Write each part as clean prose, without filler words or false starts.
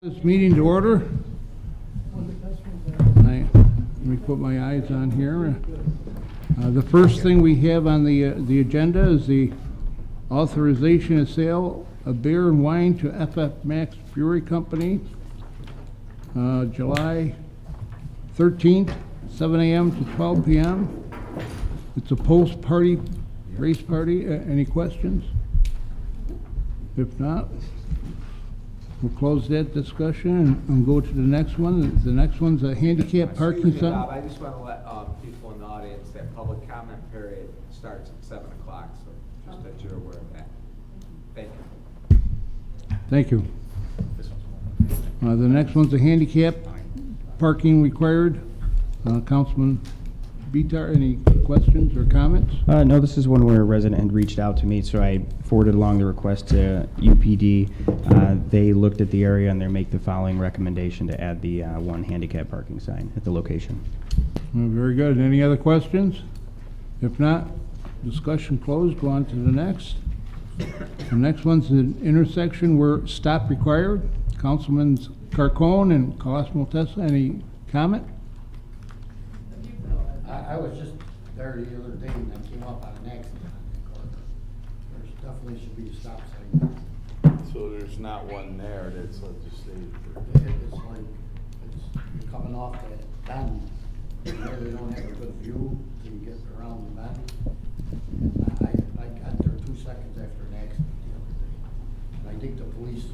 This meeting to order. Let me put my eyes on here. The first thing we have on the agenda is the authorization of sale of beer and wine to FF Max Brewery Company, July 13th, 7 a.m. to 12 p.m. It's a post-party race party. Any questions? If not, we'll close that discussion and go to the next one. The next one's a handicap parking sign. Bob, I just want to let people in the audience that public comment period starts at 7 o'clock, so just that you're aware of that. Thank you. Thank you. The next one's a handicap parking required. Councilman Bitar, any questions or comments? No, this is one where a resident had reached out to me, so I forwarded along the request to UPD. They looked at the area and they make the following recommendation to add the one handicap parking sign at the location. Very good. Any other questions? If not, discussion closed. Go on to the next. The next one's an intersection where stop required. Councilman Carcone and Cosmo Tessa, any comment? I was just there the other day and I came up on an accident on that corner. There's definitely should be a stop sign. So there's not one there that's legislated for. It's like, you're coming off that bend, you really don't have a good view till you get around the bend. And I got there 2 seconds after an accident the other day. And I think the police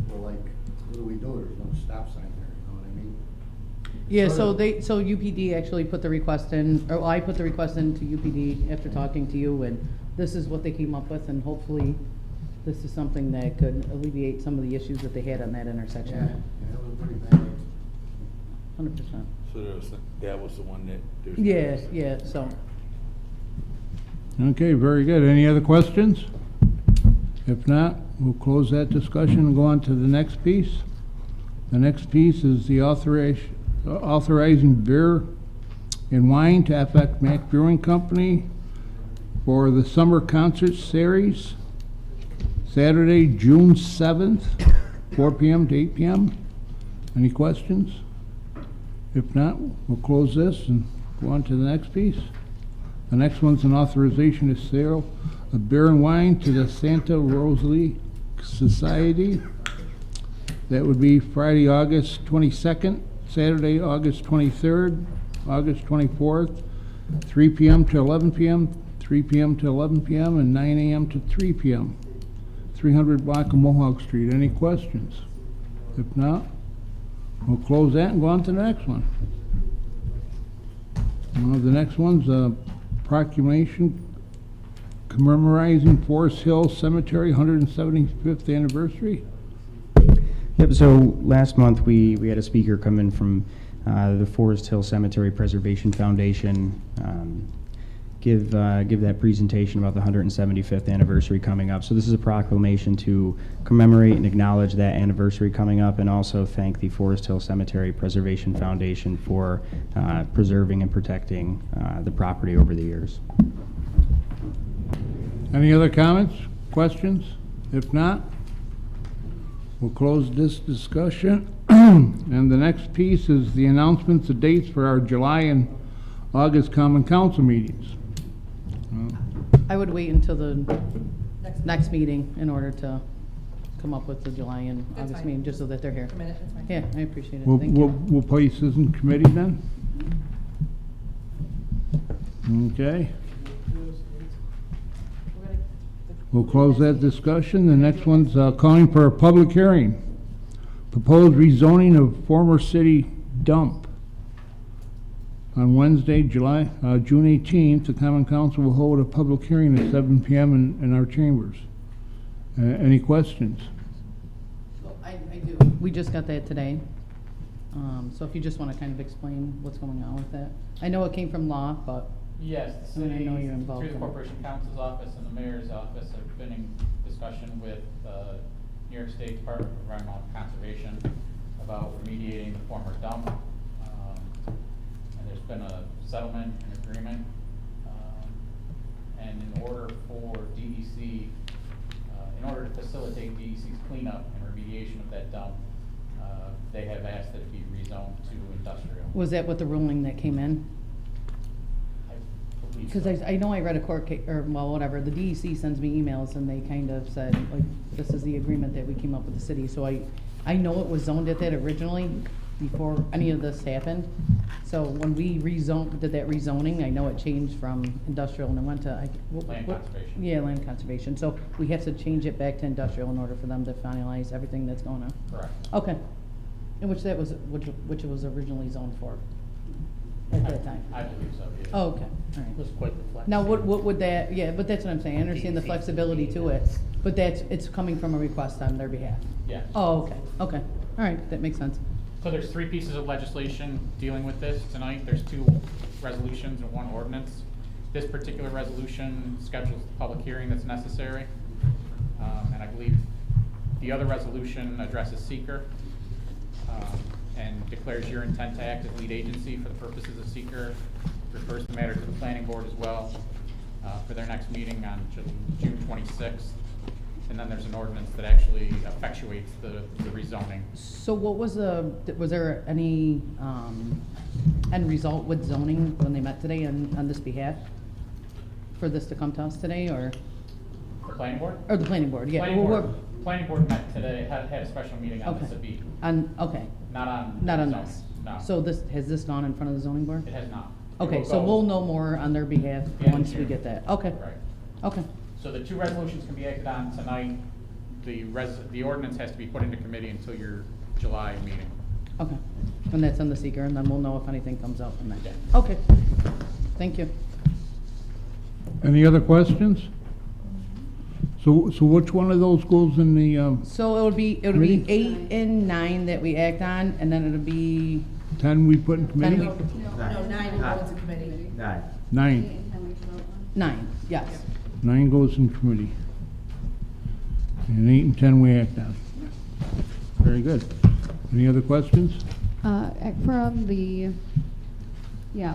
were like, what do we do? There's no stop sign there, you know what I mean? Yeah, Sort of. so UPD actually put the request in, or I put the request in to UPD after talking to you, and this is what they came up with, and hopefully this is something that could alleviate some of the issues that they had on that Yeah, intersection. it was a pretty bad accident. 100%. So that was the one that there's. Yeah, so. Okay, very good. Any other questions? If not, we'll close that discussion and go on to the next piece. The next piece is the authorizing beer and wine to FX Mac Brewing Company for the summer concert series, Saturday, June 7th, 4 p.m. to 8 p.m. Any questions? If not, we'll close this and go on to the next piece. The next one's an authorization to sale of beer and wine to the Santa Rosalie Society. That would be Friday, August 22nd, Saturday, August 23rd, August 24th, 3 p.m. to 11 p.m., 3 p.m. to 11 p.m., and 9 a.m. to 3 p.m. 300 block of Mohawk Street. Any questions? If not, we'll close that and go on to the next one. The next one's a proclamation commemorating Forest Hill Cemetery 175th anniversary. Yep, so last month we had a speaker come in from the Forest Hill Cemetery Preservation Foundation, give that presentation about the 175th anniversary coming up. So this is a proclamation to commemorate and acknowledge that anniversary coming up, and also thank the Forest Hill Cemetery Preservation Foundation for preserving and protecting the property over the years. Any other comments, questions? If not, we'll close this discussion. And the next piece is the announcements of dates for our July and August Common Council meetings. I would wait until the next meeting in order to come up with the July and That's August fine. meeting, just so that they're here. A minute, that's fine. Yeah, I appreciate it, We'll, thank we'll, you. we'll place this in committee then? Okay. We'll close that discussion. The next one's calling for a public hearing. Proposed rezoning of former city dump. On Wednesday, June 18th, the Common Council will hold a public hearing at 7 p.m. in our chambers. Any questions? I do. We just got that today. So if you just want to kind of explain what's going on with that. I know it came from law, but Yes, the I mean, I city, know you're involved through the in it. Corporation Counsel's office and the mayor's office have been in discussion with the New York State Department of Environmental Conservation about remediating the former dump. And there's been a settlement and agreement. And in order for DEC, in order to facilitate DEC's cleanup and remediation of that dump, they have asked that it be rezoned to industrial. Was that what the ruling that came in? I believe Because so. I know I read a court case, or, well, whatever, the DEC sends me emails and they kind of said, like, this is the agreement that we came up with the city, so I know it was zoned at that originally, before any of this happened. So when we did that rezoning, I know it changed from industrial and it went to, Land conservation. Yeah, land conservation, so we have to change it back to industrial in order for them to finalize everything that's going on. Correct. Okay, and which it was originally zoned for, at that time? I believe so, yeah. Oh, okay, all right. Was quite the flex. Now, what would that, yeah, but that's what I'm saying, I understand the DEC. flexibility to it, but it's coming from a request on their behalf. Yeah. Oh, okay, okay, all right, that makes sense. So there's 3 pieces of legislation dealing with this tonight. There's 2 resolutions and 1 ordinance. This particular resolution schedules the public hearing that's necessary. And I believe the other resolution addresses seeker and declares your intent to act as lead agency for the purposes of seeker. Refers the matter to the planning board as well for their next meeting on June 26th. And then there's an ordinance that actually effectuates the rezoning. So what was there any, end result with zoning when they met today on this behalf? For this to come to us today, or, The planning board? or the planning board, yeah? Planning board met today, had a special meeting on this Okay. ABI, Okay, not on. not on zoning. this? No. So has this gone in front of the zoning board? It has not. It Okay, will so go- we'll know more on their behalf Yeah, once we sure. get that, okay, Right. okay. So the 2 resolutions can be acted on tonight. The ordinance has to be put into committee until your July meeting. Okay, and that's on the seeker, and then we'll know if anything comes out from that. Yeah. Okay, thank you. Any other questions? So which one of those goes in the, So it would be Committee? 8 and 9 that we act on, and then it'll be 10 we put in 10 committee? we, No, 9 goes to committee. 9. 9, yes. 9 goes in committee. And 8 and 10 we act on. Very good. Any other questions? From the,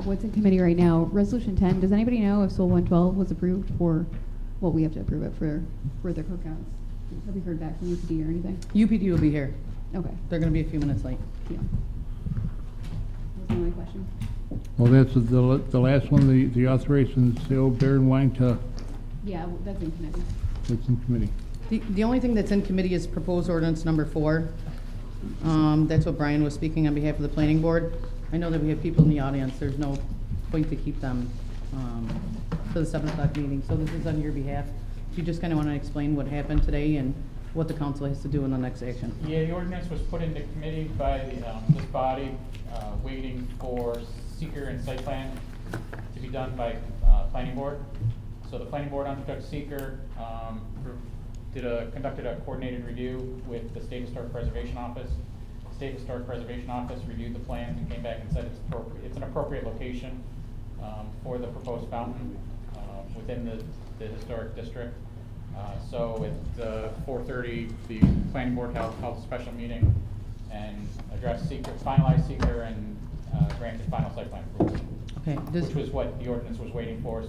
what's in committee right now, Resolution 10, does anybody know if SOL 112 was approved for, well, we have to approve it for the cookouts? Have we heard back from UPD or anything? UPD will be here. Okay, They're gonna be a few minutes late. yeah. That was my only question. Well, that's the last one, the authorization to sale beer and wine to, Yeah, that's in committee. that's in committee. The only thing that's in committee is proposed ordinance number 4. That's what Brian was speaking on behalf of the planning board. I know that we have people in the audience, there's no point to keep them, for the 7 o'clock meeting, so this is on your behalf. If you just kinda wanna explain what happened today and what the council has to do in the next action. Yeah, the ordinance was put into committee by this body, waiting for seeker and site plan to be done by planning board. So the planning board undertook seeker, conducted a coordinated review with the State Historic Preservation Office. State Historic Preservation Office reviewed the plans and came back and said it's an appropriate location for the proposed fountain within the historic district. So at 4:30, the planning board held a special meeting and addressed seeker, finalized seeker, and granted final site plan approval, Okay, which was what the ordinance was waiting for,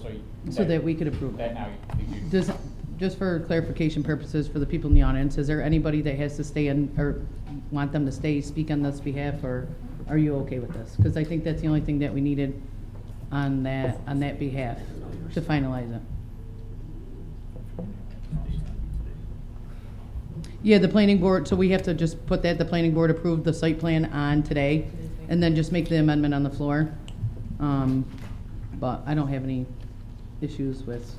so that we could approve that it. now you. Does, just for clarification purposes for the people in the audience, is there anybody that has to stay in, or want them to stay, speak on this behalf, or are you okay with this? Because I think that's the only thing that we needed on that behalf to finalize it. Yeah, the planning board, so we have to just put that, the planning board approved the site plan on today, and then just make the amendment on the floor. But I don't have any issues with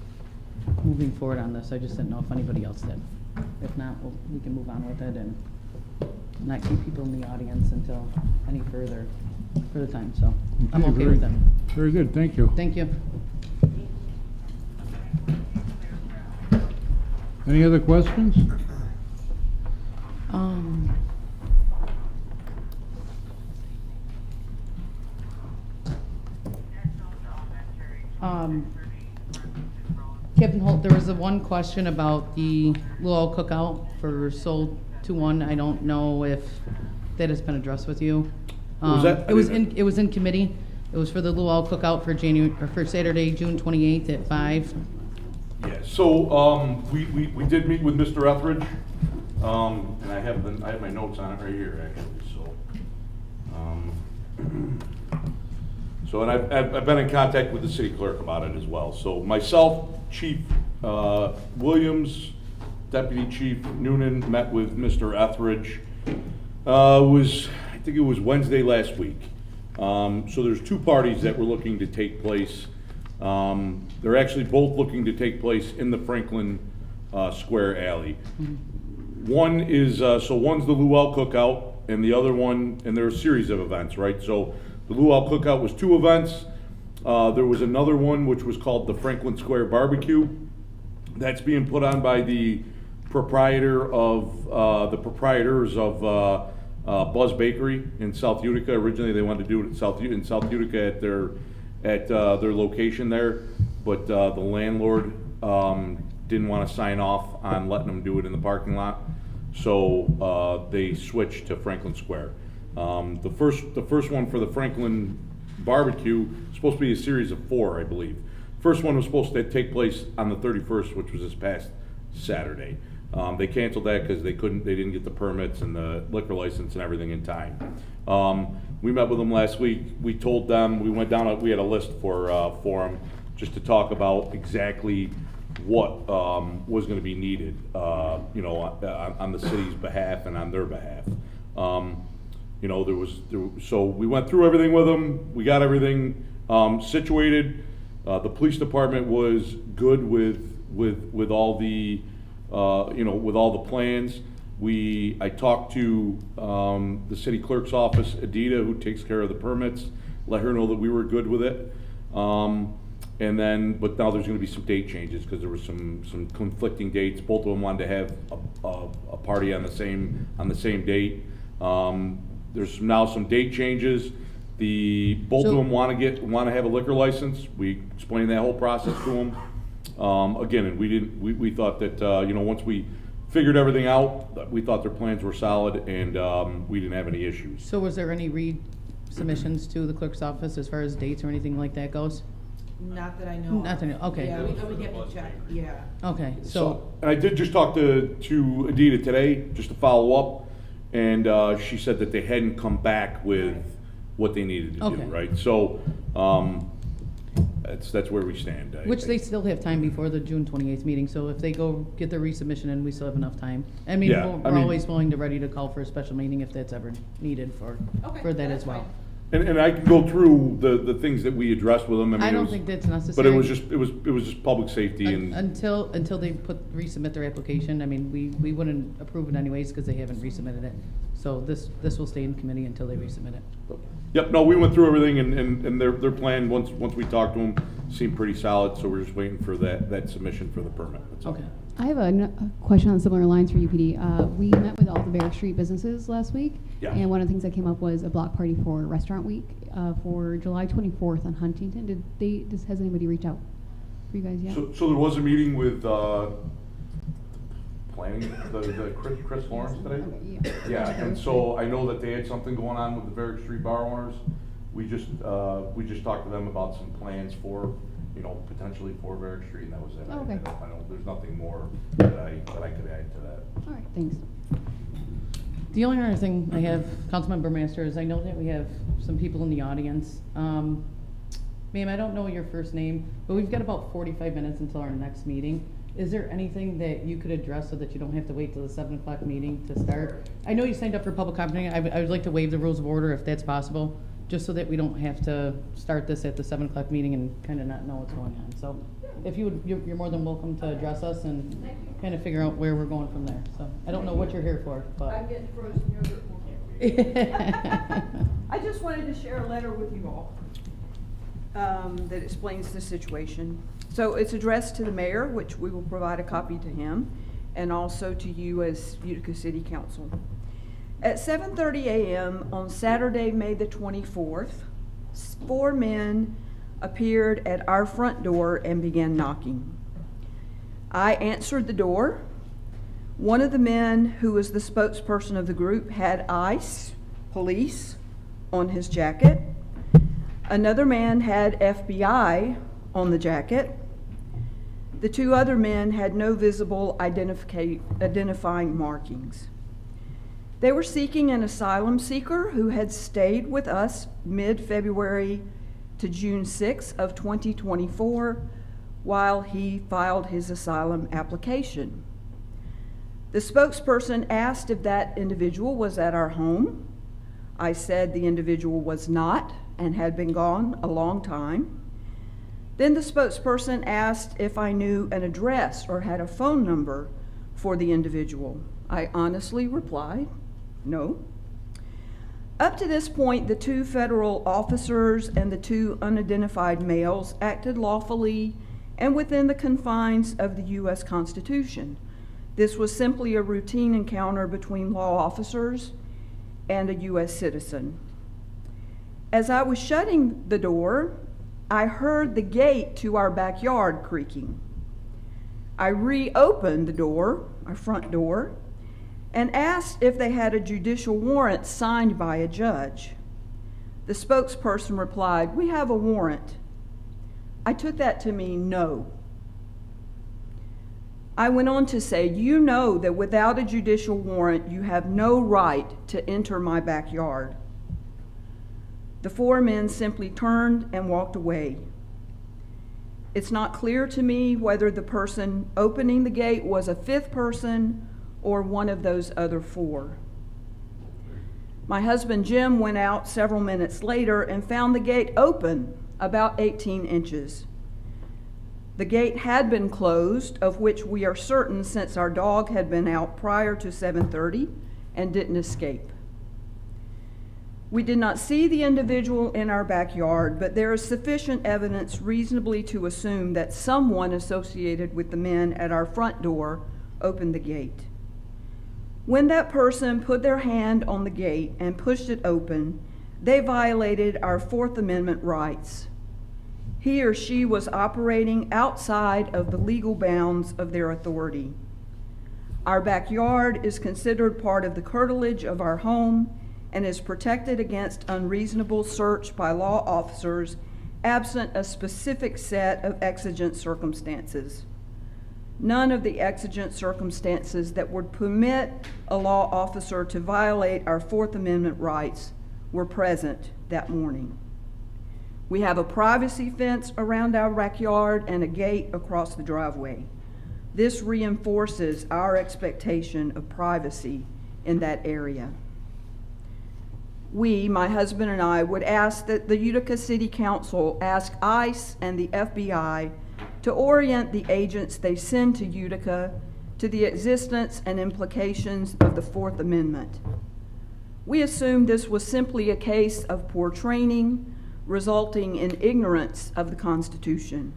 moving forward on this, I just didn't know if anybody else did. If not, we can move on with it and not keep people in the audience until any further time, so I'm okay with it. Very good, thank you. Thank you. Any other questions? Captain Holt, there was the one question about the luau cookout for Soul 2-1. I don't know if that has been addressed with you. Was that- It was in committee. It was for the luau cookout for Saturday, June 28th at 5. Yeah, so, we did meet with Mr. Etheridge, and I have my notes on it right here, actually. So, and I've been in contact with the city clerk about it as well. So myself, Chief Williams, Deputy Chief Noonan met with Mr. Etheridge. I think it was Wednesday last week. So there's two parties that were looking to take place. They're actually both looking to take place in the Franklin Square alley. One is, so one's the Luau Cookout, and the other one, and there are a series of events, right? So the Luau Cookout was two events. There was another one which was called the Franklin Square Barbecue. That's being put on by the proprietors of Buzz Bakery in South Utica. Originally, they wanted to do it in South Utica at their location there, but the landlord didn't want to sign off on letting them do it in the parking lot, so they switched to Franklin Square. The first one for the Franklin Barbecue is supposed to be a series of 4, I believe. First one was supposed to take place on the 31st, which was this past Saturday. They canceled that because they didn't get the permits and the liquor license and everything in time. We met with them last week. We told them, we had a list for them just to talk about exactly what was going to be needed, on the city's behalf and on their behalf. So we went through everything with them. We got everything situated. The police department was good with all the with all the plans. I talked to the city clerk's office, Utica, who takes care of the permits, let her know that we were good with it. But now there's going to be some date changes because there were some conflicting dates. Both of them wanted to have a party on the same date. There's now some date changes. Both of them want to have a liquor license. We explained that whole process to them. Again, and we thought that, once we figured everything out, we thought their plans were solid and, we didn't have any issues. So was there any resubmissions to the clerk's office as far as dates or anything like that goes? Not that I know of. Nothing, okay. Yeah, we have to check, yeah. Okay, so, And I did just talk to Utica today, just to follow up, and, she said that they hadn't come back with what they needed to do, Okay. right? So, that's where we stand. which they still have time before the June 28th meeting, so if they go get their resubmission in, we still have enough time. I mean, Yeah, we're always ready to call for a special meeting if that's ever needed for that that's as well. fine. And I can go through the things that we addressed with them. I mean, I it don't was- think that's necessary. But it was just public safety and. Until they resubmit their application, I mean, we wouldn't approve it anyways because they haven't resubmitted it. So this will stay in committee until they resubmit it. Yep, no, we went through everything and their plan, once we talked to them, seemed pretty solid, so we're just waiting for that submission for the permit, that's all. Okay. I have a question on similar lines for UPD. We met with all the Barrack Street businesses last week. Yes. And one of the things that came up was a block party for Restaurant Week for July 24th on Huntington. Has anybody reached out for you guys yet? So there was a meeting with, planning, the Chris Lawrence today? Okay, Yeah, and so I know that they had something going on with the Barrack Street bar owners. We just talked to them about some plans for, potentially for Barrack Street, and that was it. Oh, okay. I don't, there's nothing more that I could add to that. All right, thanks. The only other thing I have, Councilmember Master, is I know that we have some people in the audience. Ma'am, I don't know your first name, but we've got about 45 minutes until our next meeting. Is there anything that you could address so that you don't have to wait till the 7 o'clock meeting to start? I know you signed up for public comment. I would like to waive the rules of order if that's possible, just so that we don't have to start this at the 7 o'clock meeting and kind of not know what's going on. So if you would, you're more than welcome to address us and kind of figure out where we're going from there. So I don't know what you're here for, but. I'm getting frozen yogurt. I just wanted to share a letter with you all that explains the situation. So it's addressed to the mayor, which we will provide a copy to him, and also to you as Utica City Council. At 7:30 a.m. on Saturday, May the 24th, 4 men appeared at our front door and began knocking. I answered the door. One of the men, who was the spokesperson of the group, had ICE, police, on his jacket. Another man had FBI on the jacket. The 2 other men had no visible identifying markings. They were seeking an asylum seeker who had stayed with us mid-February to June 6 of 2024 while he filed his asylum application. The spokesperson asked if that individual was at our home. I said the individual was not and had been gone a long time. Then the spokesperson asked if I knew an address or had a phone number for the individual. I honestly replied, no. Up to this point, the 2 federal officers and the 2 unidentified males acted lawfully and within the confines of the U.S. Constitution. This was simply a routine encounter between law officers and a U.S. citizen. As I was shutting the door, I heard the gate to our backyard creaking. I reopened the door, our front door, and asked if they had a judicial warrant signed by a judge. The spokesperson replied, "We have a warrant." I took that to mean no. I went on to say, "You know that without a judicial warrant, you have no right to enter my backyard." The 4 men simply turned and walked away. It's not clear to me whether the person opening the gate was a 5th person or one of those other 4. My husband Jim went out several minutes later and found the gate open about 18 inches. The gate had been closed, of which we are certain since our dog had been out prior to 7:30 and didn't escape. We did not see the individual in our backyard, but there is sufficient evidence reasonably to assume that someone associated with the men at our front door opened the gate. When that person put their hand on the gate and pushed it open, they violated our 4th Amendment rights. He or she was operating outside of the legal bounds of their authority. Our backyard is considered part of the curtilage of our home and is protected against unreasonable search by law officers absent a specific set of exigent circumstances. None of the exigent circumstances that would permit a law officer to violate our 4th Amendment rights were present that morning. We have a privacy fence around our backyard and a gate across the driveway. This reinforces our expectation of privacy in that area. We, my husband and I, would ask that the Utica City Council ask ICE and the FBI to orient the agents they send to Utica to the existence and implications of the 4th Amendment. We assumed this was simply a case of poor training, resulting in ignorance of the Constitution.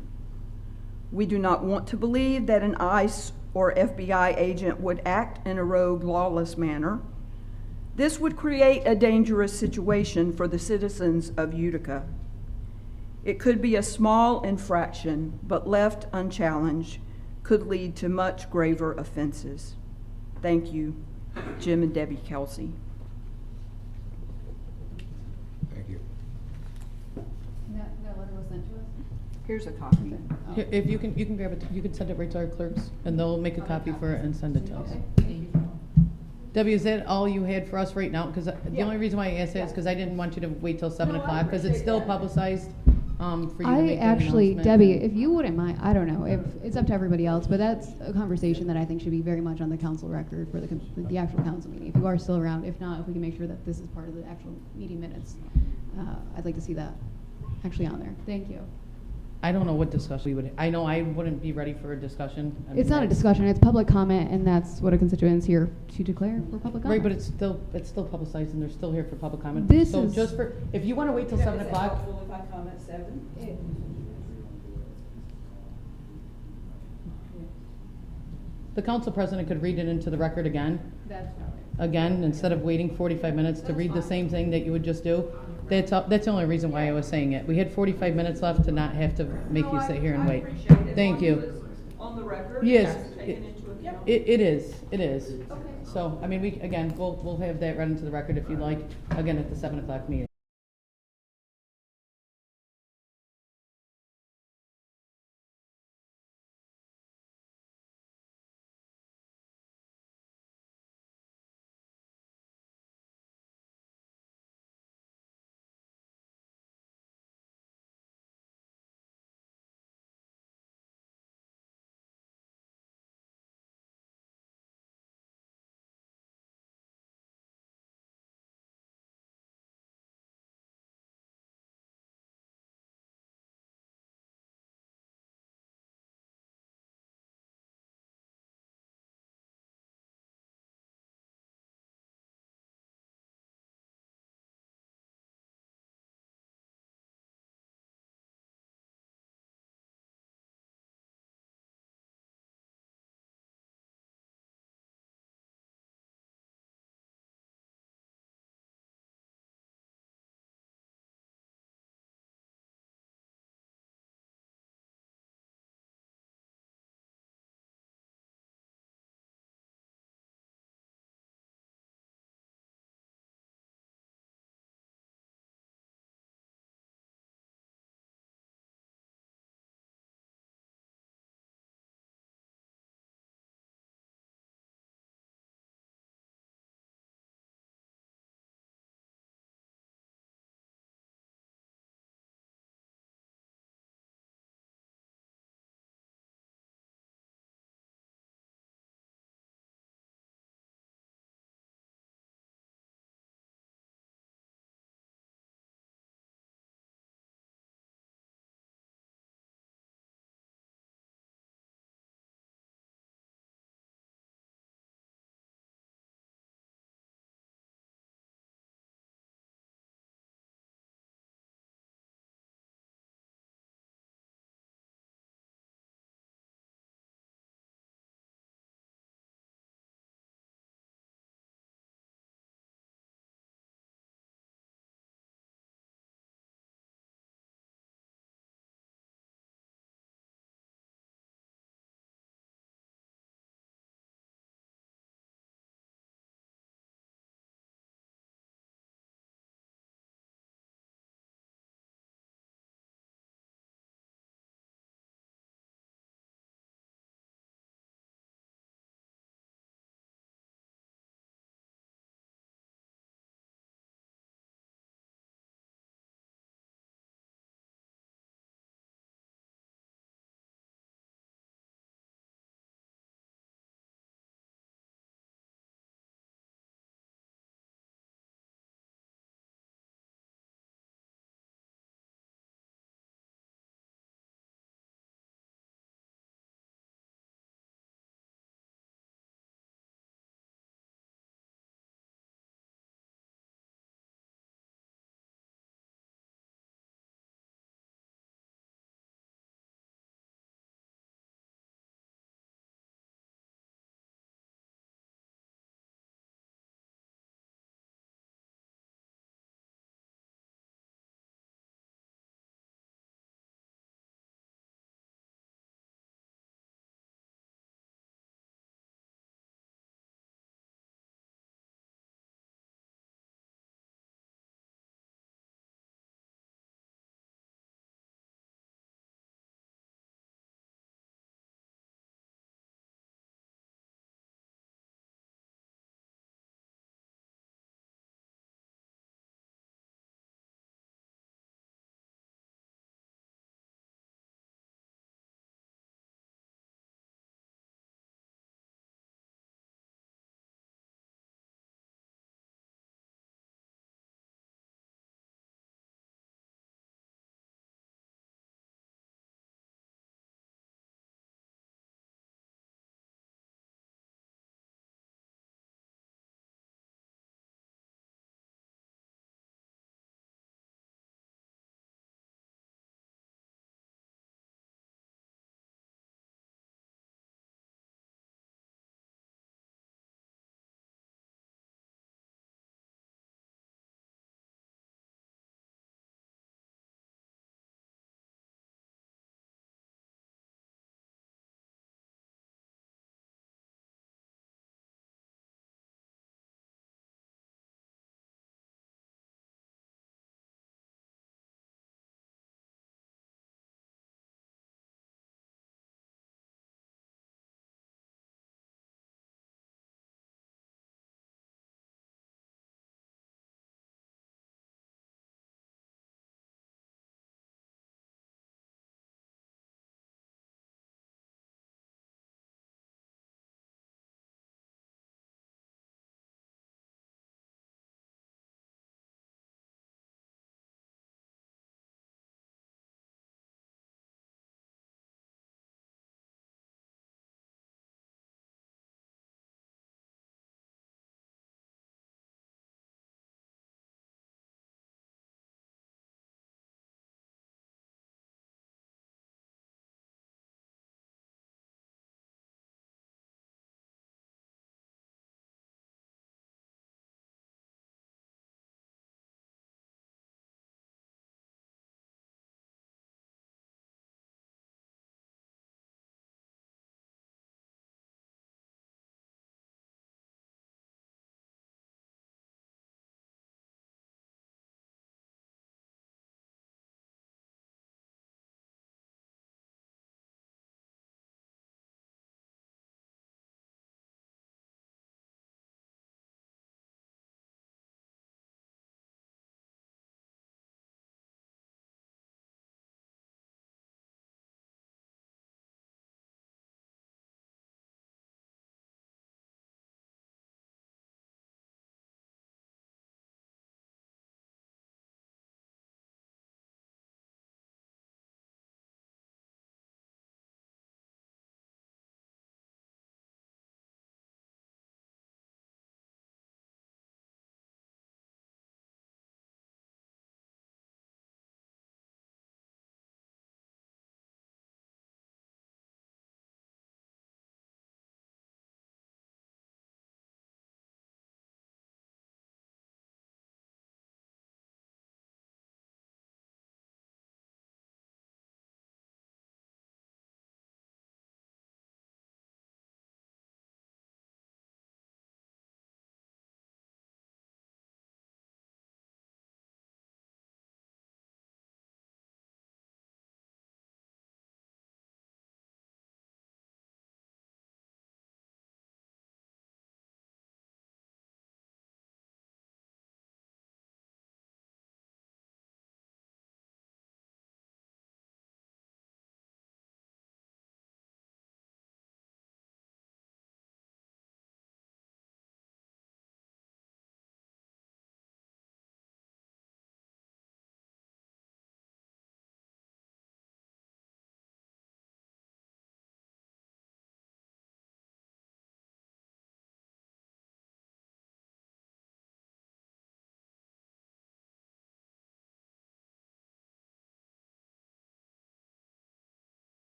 We do not want to believe that an ICE or FBI agent would act in a rogue, lawless manner. This would create a dangerous situation for the citizens of Utica. It could be a small infraction, but left unchallenged, could lead to much graver offenses. Thank you, Jim and Debbie Kelsey. Thank you. That letter was sent to us? Here's a copy. If you can grab it, you can send it right to our clerks, and they'll make a copy for it and send it to us. Debbie, is that all you had for us right now? Because the only reason why I asked that is because I didn't want you to wait till 7 o'clock, because it's still publicized for you to make an announcement. Debbie, if you wouldn't mind, I don't know, if it's up to everybody else, but that's a conversation that I think should be very much on the council record for the actual council meeting. If you are still around, if not, if we can make sure that this is part of the actual meeting minutes, I'd like to see that actually on there. Thank you. I don't know what discussion we would, I know I wouldn't be ready for a discussion. I mean, It's not a discussion, it's public comment, and that's what a constituent's here to declare for public comment. Right, but it's still publicized, and they're still here for public comment. This So is- just for, if you want to wait till 7 o'clock, If I come at 7? the council president could read it into the record again. That's Again, instead of waiting 45 minutes to read the same thing that you would just do. That's the only reason why I was saying it. We had 45 minutes left to not have to make you sit here and wait. Thank you. On the record? Yes, Taken into account? it is. So, I mean, we'll have that read into the record if you'd like, again, at the 7 o'clock meeting.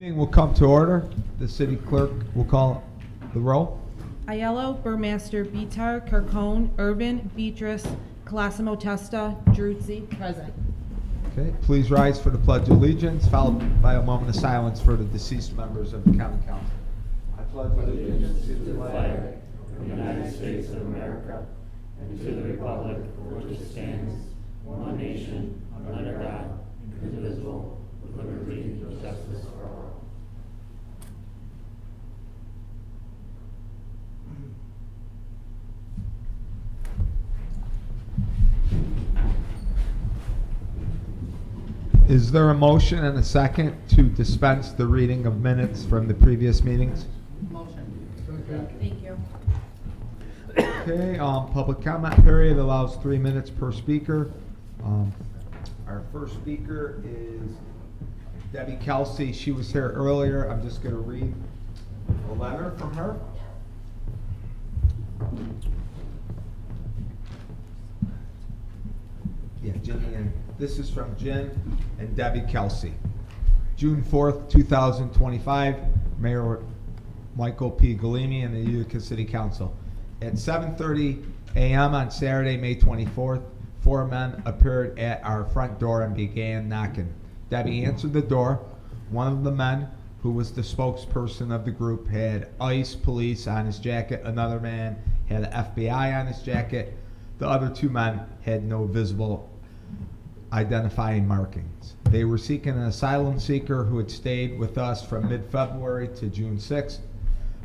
Meeting will come to order. The city clerk will call the roll. Aiello, Burmaster, Bitar, Carcone, Urban, Beatrice, Colosimo Testa, Druzzi, present. Okay, please rise for the Pledge of Allegiance, followed by a moment of silence for the deceased members of the Common Council. I pledge allegiance to the flag of the United States of America and to the republic for which it stands, one nation, under God, indivisible, with liberty and justice for all. Is there a motion and a second to dispense the reading of minutes from the previous meetings? Motion. Thank you. Okay, public comment period allows 3 minutes per speaker. Our first speaker is Debbie Kelsey. She was here earlier. I'm just going to read a letter from her. Yeah, Jimmy, and this is from Jim and Debbie Kelsey. June 4th, 2025, Mayor Michael P. Galimi and the Utica City Council. At 7:30 a.m. on Saturday, May 24th, 4 men appeared at our front door and began knocking. Debbie answered the door. One of the men, who was the spokesperson of the group, had ICE police on his jacket. Another man had the FBI on his jacket. The other 2 men had no visible identifying markings. They were seeking an asylum seeker who had stayed with us from mid-February to June 6th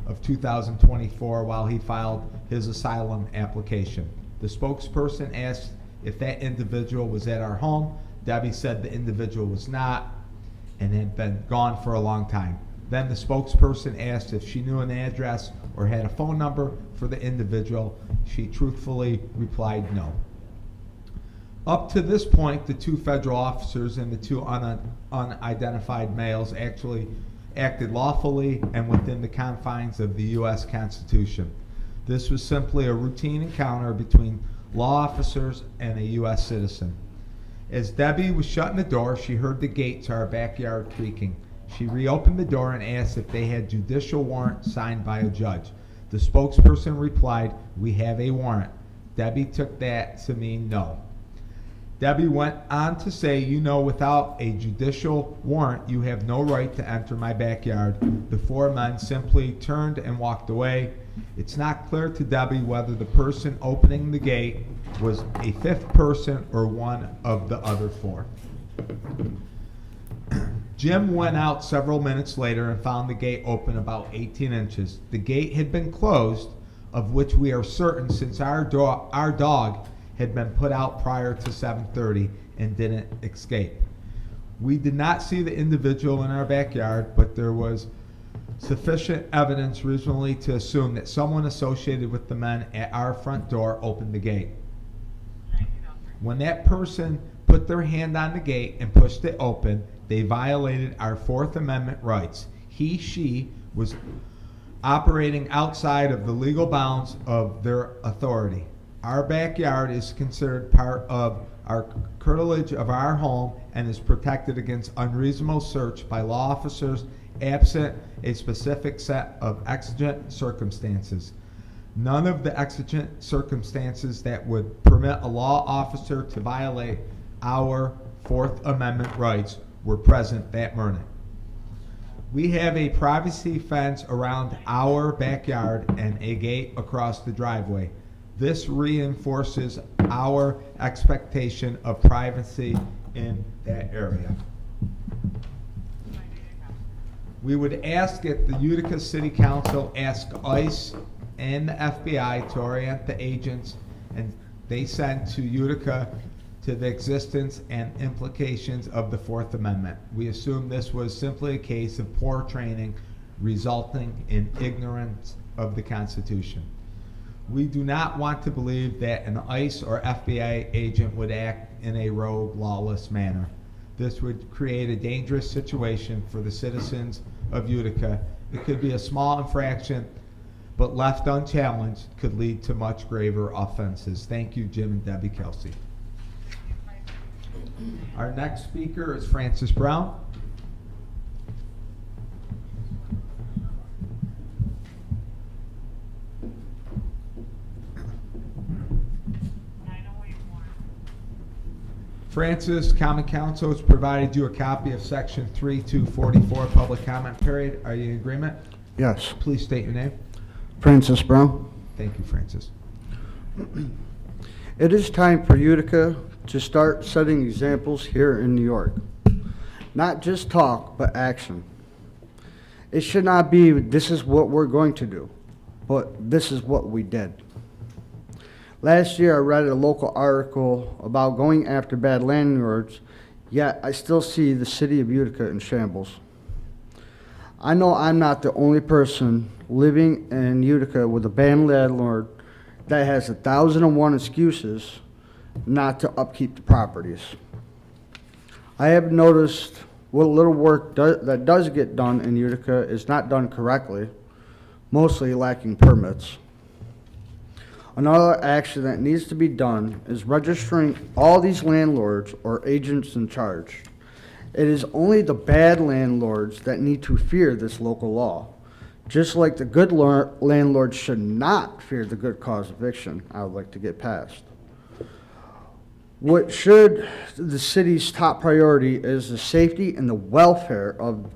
of 2024 while he filed his asylum application. The spokesperson asked if that individual was at our home. Debbie said the individual was not and had been gone for a long time. Then the spokesperson asked if she knew an address or had a phone number for the individual. She truthfully replied no. Up to this point, the 2 federal officers and the 2 unidentified males actually acted lawfully and within the confines of the U.S. Constitution. This was simply a routine encounter between law officers and a U.S. citizen. As Debbie was shutting the door, she heard the gate to our backyard creaking. She reopened the door and asked if they had judicial warrant signed by a judge. The spokesperson replied, "We have a warrant." Debbie took that to mean no. Debbie went on to say, "You know, without a judicial warrant, you have no right to enter my backyard." The 4 men simply turned and walked away. It's not clear to Debbie whether the person opening the gate was a 5th person or one of the other 4. Jim went out several minutes later and found the gate open about 18 inches. The gate had been closed, of which we are certain since our dog had been put out prior to 7:30 and didn't escape. We did not see the individual in our backyard, but there was sufficient evidence reasonably to assume that someone associated with the men at our front door opened the gate. When that person put their hand on the gate and pushed it open, they violated our 4th Amendment rights. She was operating outside of the legal bounds of their authority. Our backyard is considered part of our curtilage of our home and is protected against unreasonable search by law officers absent a specific set of exigent circumstances. None of the exigent circumstances that would permit a law officer to violate our 4th Amendment rights were present that morning. We have a privacy fence around our backyard and a gate across the driveway. This reinforces our expectation of privacy in that area. We would ask that the Utica City Council ask ICE and the FBI to orient the agents and they sent to Utica to the existence and implications of the 4th Amendment. We assume this was simply a case of poor training resulting in ignorance of the Constitution. We do not want to believe that an ICE or FBI agent would act in a rogue, lawless manner. This would create a dangerous situation for the citizens of Utica. It could be a small infraction, but left unchallenged could lead to much graver offenses. Thank you, Jim and Debbie Kelsey. Our next speaker is Francis Brown. Francis, Common Council has provided you a copy of Section 3244, Public Comment Period. Are you in agreement? Yes. Please state your name. Francis Brown. Thank you, Francis. It is time for Utica to start setting examples here in New York. Not just talk, but action. It should not be, this is what we're going to do, but this is what we did. Last year, I read a local article about going after bad landlords, yet I still see the city of Utica in shambles. I know I'm not the only person living in Utica with a bad landlord that has 1,001 excuses not to upkeep the properties. I have noticed what little work that does get done in Utica is not done correctly, mostly lacking permits. Another action that needs to be done is registering all these landlords or agents in charge. It is only the bad landlords that need to fear this local law. Just like the good landlords should not fear the good cause eviction, I would like to get passed. What should the city's top priority is the safety and the welfare of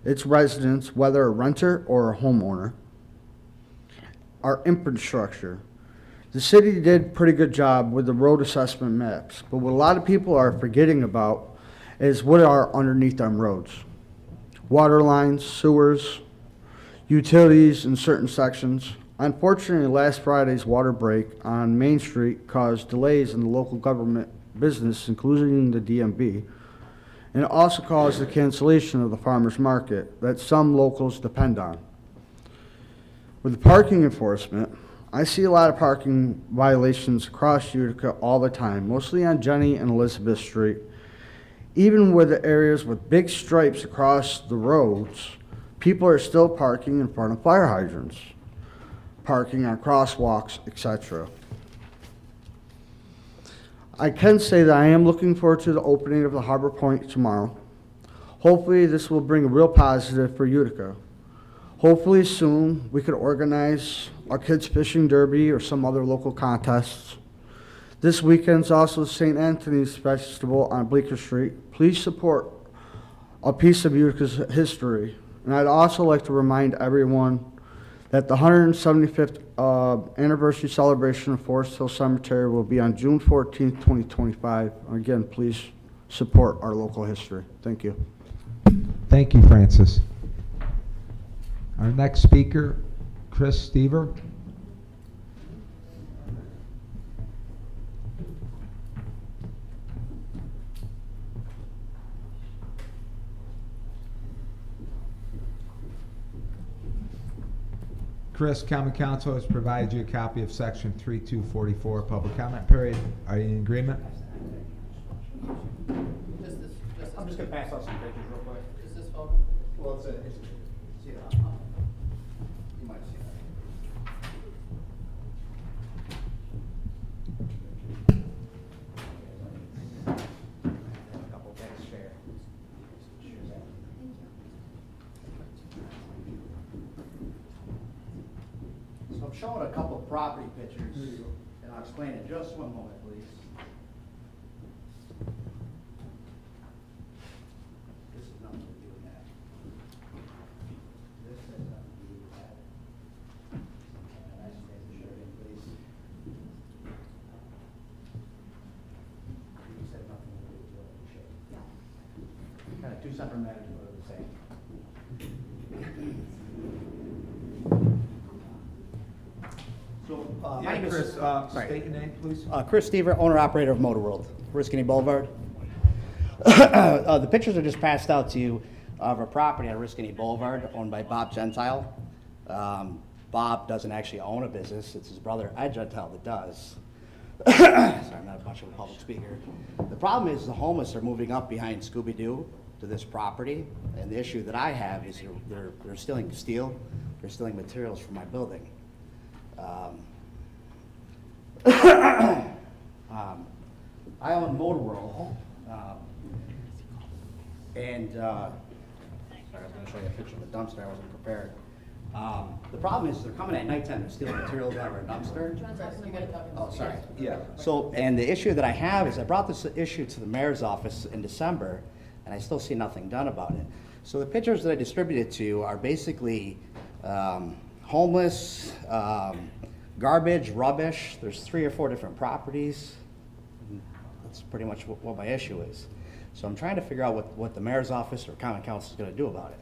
its residents, whether a renter or a homeowner. Our infrastructure. The city did a pretty good job with the road assessment maps, but what a lot of people are forgetting about is what are underneath our roads. Water lines, sewers, utilities in certain sections. Unfortunately, last Friday's water break on Main Street caused delays in the local government business, including the DMV, and it also caused the cancellation of the farmers market that some locals depend on. With the parking enforcement, I see a lot of parking violations across Utica all the time, mostly on Jenny and Elizabeth Street. Even with the areas with big stripes across the roads, people are still parking in front of fire hydrants, parking on crosswalks, etc. I can say that I am looking forward to the opening of the Harbor Point tomorrow. Hopefully this will bring a real positive for Utica. Hopefully soon we could organize a kids fishing derby or some other local contests. This weekend's also St. Anthony's Festival on Bleecker Street. Please support a piece of Utica's history. And I'd also like to remind everyone that the 175th anniversary celebration of Forest Hill Cemetery will be on June 14th, 2025. Again, please support our local history. Thank you. Thank you, Francis. Our next speaker, Chris Stever. Chris, Common Council has provided you a copy of Section 3244, Public Comment Period. Are you in agreement? I'm just gonna pass out some pictures real quick. Is this photo? Well, it's see it you might see that. A couple of things share. So I'm showing a couple of property pictures, and I'll explain it. Just one moment, please. This is nothing to do with that. This has nothing to do with that. And I just make sure in, please. These have nothing to do with what we showed. Kind of two separate matters, but the same. So, my name is Chris, sorry. state your name, please. Chris Stever, owner-operator of Motor World, Riscany Boulevard. The pictures are just passed out to you of a property on Riscany Boulevard owned by Bob Gentile. Bob doesn't actually own a business, it's his brother Ed Gentile that does. Sorry, I'm not much of a public speaker. The problem is the homeless are moving up behind Scooby-Doo to this property, and the issue that I have is they're stealing steel, they're stealing materials from my building. I own Motor World, and sorry, I was going to show you a picture of the dumpster. I wasn't prepared. The problem is they're coming at nighttime and stealing materials out of our dumpster. Oh, sorry. Yeah. So, and the issue that I have is I brought this issue to the mayor's office in December, and I still see nothing done about it. So the pictures that I distributed to you are basically homeless, garbage, rubbish. There's 3 or 4 different properties. That's pretty much what my issue is. So I'm trying to figure out what the mayor's office or common council is going to do about it.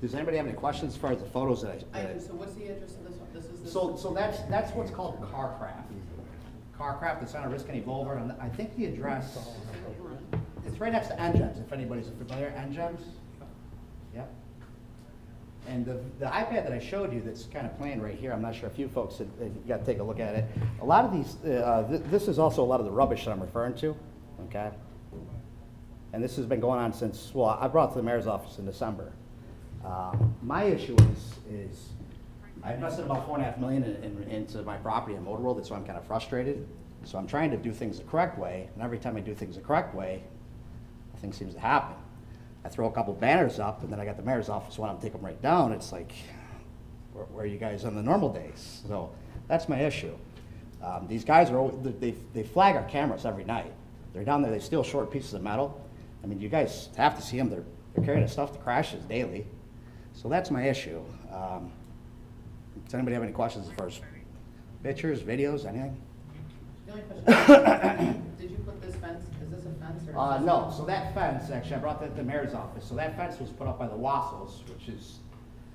Does anybody have any questions as far as the photos that I do, so what's the address of this one? This is the. So that's what's called Carcraft. Carcraft, it's on Oriskany Boulevard, and I think the address, it's right next to NGEMS, if anybody's familiar, NGEMS? Yep. And the iPad that I showed you that's kind of playing right here, I'm not sure if you folks have got to take a look at it. A lot of these, this is also a lot of the rubbish that I'm referring to, okay? And this has been going on since, well, I brought it to the mayor's office in December. My issue is I invested about $4.5 million into my property in Motor World, and so I'm kind of frustrated. So I'm trying to do things the correct way, and every time I do things the correct way, nothing seems to happen. I throw a couple banners up, and then I got the mayor's office when I'm taking them right down. It's like, where are you guys on the normal days? So that's my issue. These guys are they flag our cameras every night. They're down there. They steal short pieces of metal. I mean, you guys have to see them. They're carrying stuff to crashes daily. So that's my issue. Does anybody have any questions as far as pictures, videos, anything? The only question, did you put this fence, is this a fence or? Is this No, so that fence, actually, I brought that to the mayor's office. So that fence was put up by the Wassels, which is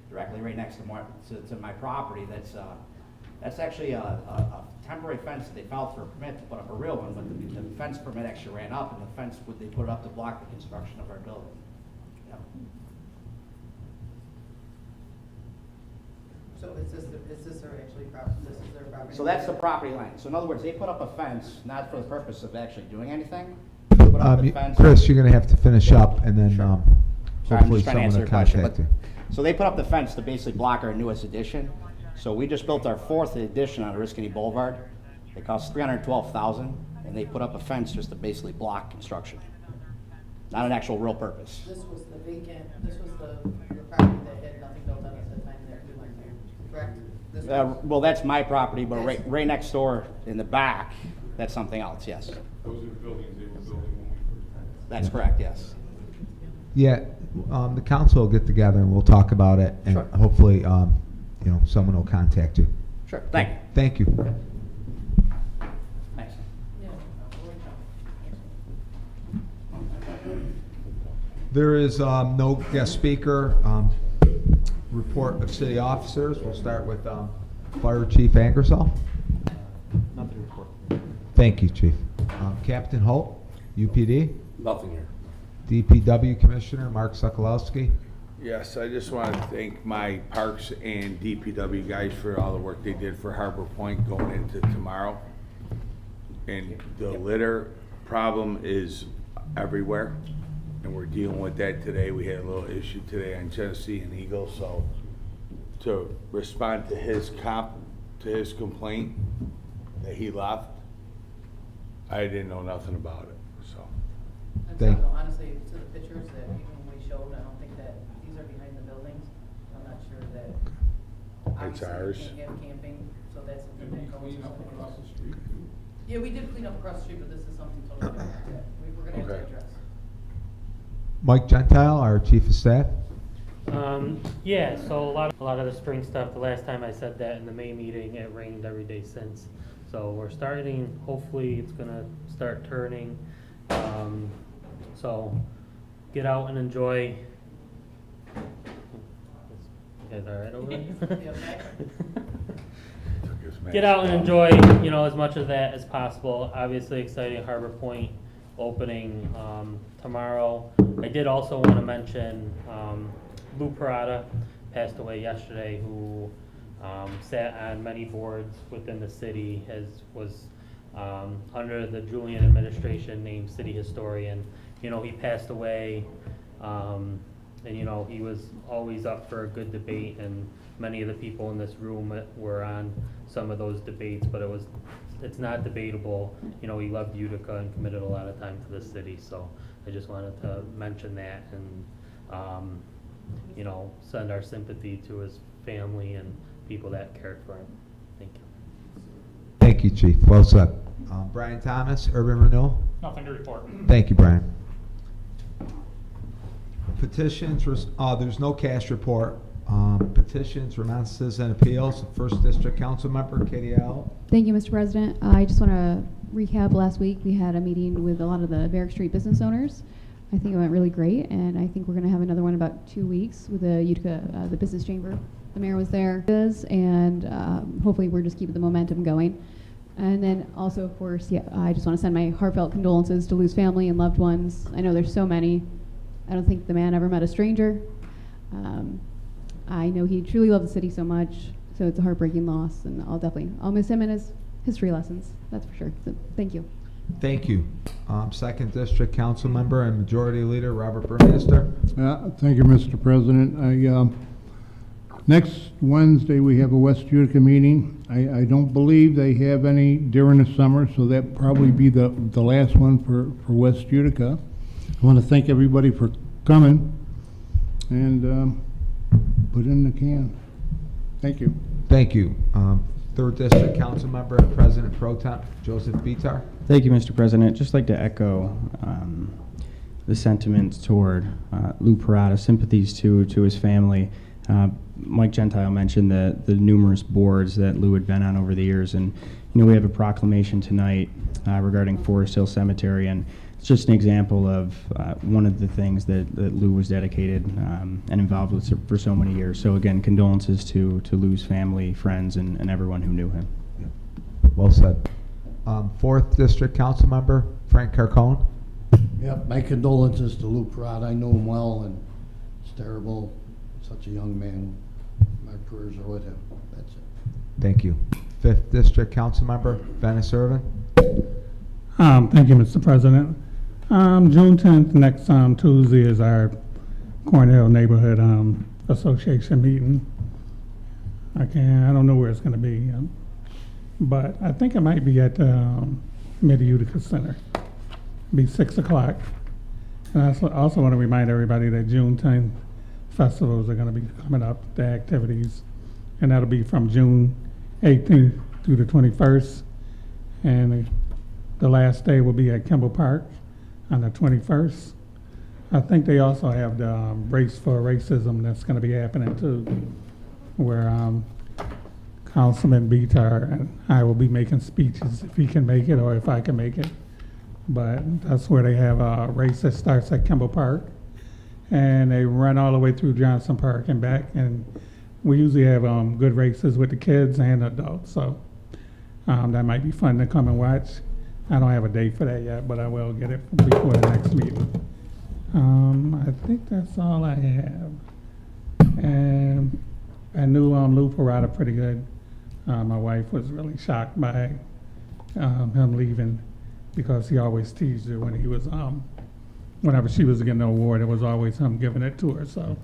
directly right next to my property. That's actually a temporary fence that they filed for a permit to put up a real one, but the fence permit actually ran up, and the fence, they put it up to block the construction of our building. Yep. So is this their actually property, this is their property? So that's the property line. So in other words, they put up a fence, not for the purpose of actually doing anything. They put up the fence. Chris, you're gonna have to finish up, and then Sorry, I'm hopefully just trying to someone answer will your question. contact you. So they put up the fence to basically block our newest addition. So we just built our 4th addition on Oriskany Boulevard. It cost $312,000, and they put up a fence just to basically block construction. Not an actual real purpose. This was the vacant, this was the property that had nothing built on it at the time that we went there, correct? This was- Well, that's my property, but right next door in the back, that's something else, yes. Those are the buildings they were building when we first had. That's correct, yes. Yeah, the council will get together and we'll talk about it, and Sure. hopefully, someone will contact you. Sure, thank you. Thank you. Thanks. Yeah. There is no guest speaker. Report of city officers. We'll start with Fire Chief Angersall. Nothing to report. Thank you, Chief. Captain Holt, UPD. Nothing here. DPW Commissioner Mark Sokolowski. Yes, I just want to thank my Parks and DPW guys for all the work they did for Harbor Point going into tomorrow. And the litter problem is everywhere, and we're dealing with that today. We had a little issue today on Genesee and Eagle, so to respond to his complaint that he left, I didn't know nothing about it, so. And Thank- so, honestly, to the pictures that even we showed, I don't think that these are behind the buildings. I'm not sure that. It's obviously ours. We can't have camping, so that's something that goes. Yeah, we did clean up across the street, but this is something totally different that we're gonna have to Okay. address. Mike Gentile, our Chief of Staff. Yeah, so a lot of the spring stuff, the last time I said that in the May meeting, it rained every day since. So we're starting, hopefully it's gonna start turning. So get out and enjoy. You guys all right over there? You okay? Took his Get mask out and off. enjoy, as much of that as possible. Obviously exciting Harbor Point opening tomorrow. I did also want to mention Lou Parada passed away yesterday, who sat on many boards within the city, was under the Julian administration named city historian. He passed away, and he was always up for a good debate, and many of the people in this room were on some of those debates, but it's not debatable. He loved Utica and committed a lot of time to the city, so I just wanted to mention that. And you know, send our sympathy to his family and people that cared for him. Thank you. Thank you, Chief. Well said. Brian Thomas, Urban Renewal. Nothing to report. Thank you, Brian. Petitions, there's no cash report. Petitions, remonstrances, and appeals. First District Council Member, Katie L. Thank you, Mr. President. I just want to recap last week. We had a meeting with a lot of the Barrack Street business owners. I think it went really great, and I think we're going to have another one in about 2 weeks with the Utica, the business chamber. The mayor was there, and hopefully we're just keeping the momentum going. And then also, of course, yeah, I just want to send my heartfelt condolences to Lou's family and loved ones. I know there's so many. I don't think the man ever met a stranger. I know he truly loved the city so much, so it's a heartbreaking loss, and I'll miss him and his history lessons, that's for sure. So, thank you. Thank you. Second District Council Member and Majority Leader, Robert Burmeister. Thank you, Mr. President. Next Wednesday, we have a West Utica meeting. I don't believe they have any during the summer, so that probably be the last one for West Utica. I want to thank everybody for coming and put in the can. Thank you. Thank you. Third District Council Member and President Pro Tem, Joseph Bitar. Thank you, Mr. President. Just like to echo the sentiments toward Lou Parada, sympathies to his family. Mike Gentile mentioned the numerous boards that Lou had been on over the years, and we have a proclamation tonight regarding Forest Hill Cemetery, and it's just an example of one of the things that Lou was dedicated and involved with for so many years. So again, condolences to Lou's family, friends, and everyone who knew him. Well said. Fourth District Council Member, Frank Carcone. Yep, my condolences to Lou Parada. I know him well, and it's terrible. Such a young man. My prayers are with him. That's it. Thank you. Fifth District Council Member, Venice Irvin. Thank you, Mr. President. June 10th, next Tuesday, is our Cornell Neighborhood Association meeting. I don't know where it's going to be, but I think it might be at Mid-Utica Center. It'll be 6 o'clock. And I also want to remind everybody that June 10th festivals are going to be coming up, the activities, and that'll be from June 18th through the 21st. And the last day will be at Kimball Park on the 21st. I think they also have the Race for Racism that's going to be happening too, where Councilman Bitar and I will be making speeches if he can make it or if I can make it. But that's where they have a race that starts at Kimball Park, and they run all the way through Johnson Park and back. And we usually have good races with the kids and adults, so that might be fun to come and watch. I don't have a date for that yet, but I will get it before the next meeting. I think that's all I have. And I knew Lou Parada pretty good. My wife was really shocked by him leaving, because he always teased her when he was, whenever she was getting an award, it was always him giving it to her. So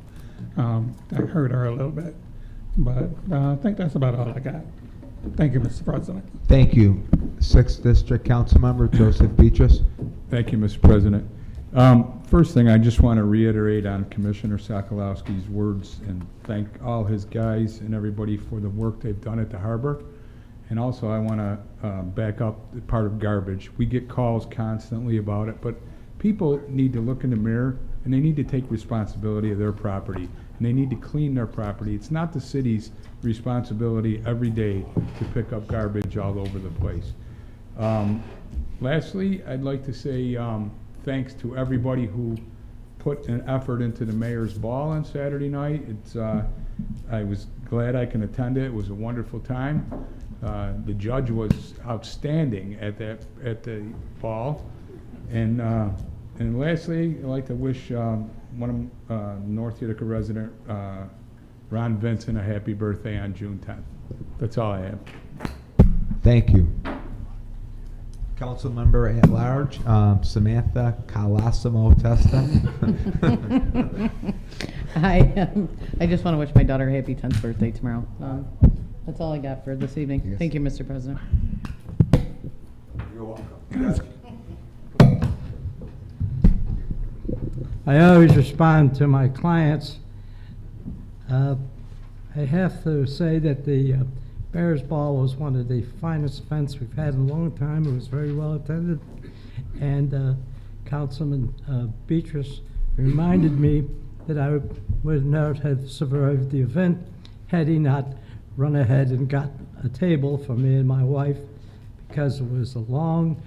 that hurt her a little bit. But I think that's about all I got. Thank you, Mr. President. Thank you. Sixth District Council Member, Joseph Beatrice. Thank you, Mr. President. First thing, I just want to reiterate on Commissioner Sokolowski's words and thank all his guys and everybody for the work they've done at the harbor. And also, I want to back up the part of garbage. We get calls constantly about it, but people need to look in the mirror and they need to take responsibility of their property, and they need to clean their property. It's not the city's responsibility every day to pick up garbage all over the place. Lastly, I'd like to say thanks to everybody who put an effort into the mayor's ball on Saturday night. I was glad I can attend it. It was a wonderful time. The judge was outstanding at the ball. And lastly, I'd like to wish one of North Utica resident, Ron Vincent, a happy birthday on June 10th. That's all I have. Thank you. Council Member at Large, Samantha Calasimo Testa. I just want to wish my daughter a happy 10th birthday tomorrow. That's all I got for this evening. Yes. Thank you, Mr. President. You're welcome. I always respond to my clients. I have to say that the Bears Ball was one of the finest events we've had in a long time. It was very well attended. And Councilman Beatrice reminded me that I would not have survived the event had he not run ahead and got a table for me and my wife, because it was a long,